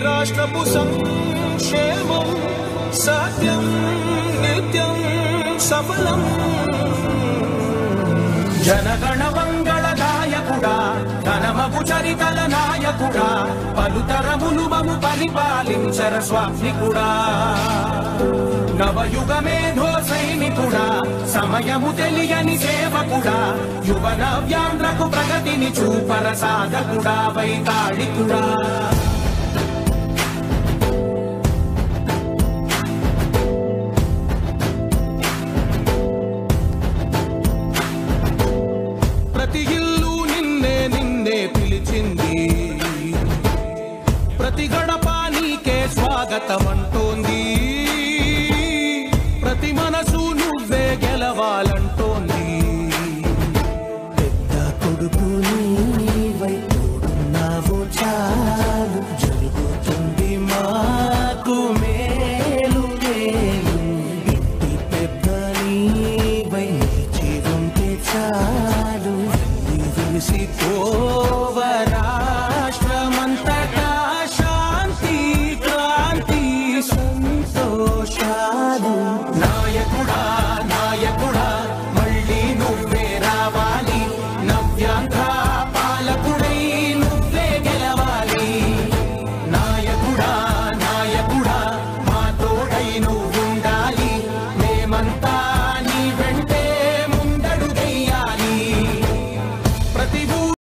రాష్ట్రపు సంక్షేమం సత్యం నిత్యం సఫలం జనగణ మంగళ గాయకుడా ఘనమగు చరితల నాయకుడా పలుతరములు మము పరిపాలించర స్వామికుడా నవయుగ మేధో సైనికుడా సమయము తెలియని సేవకుడా యువ నవ్యాంధ్రకు ప్రగతిని చూపర సాధకుడా వైతాళికుడా ప్రతి ఇల్లు నిన్నే నిన్నే పిలిచింది ప్రతి గడప నీకే స్వాగతం అంటోంది ప్రతి మనసు నువ్వే గెలవాలంటోంది పెద్ద కొడుకు నీవై తోడున్నావు చాలు జరుగుతుంది మాకు మేలు మేలు ఇంటి పెద్ద నీవై నిలిచి ఉంటే చాలు విసిపోవ రాష్ట్రమంతటా శాంతి క్రాంతి సంతోషాలు నాయకుడా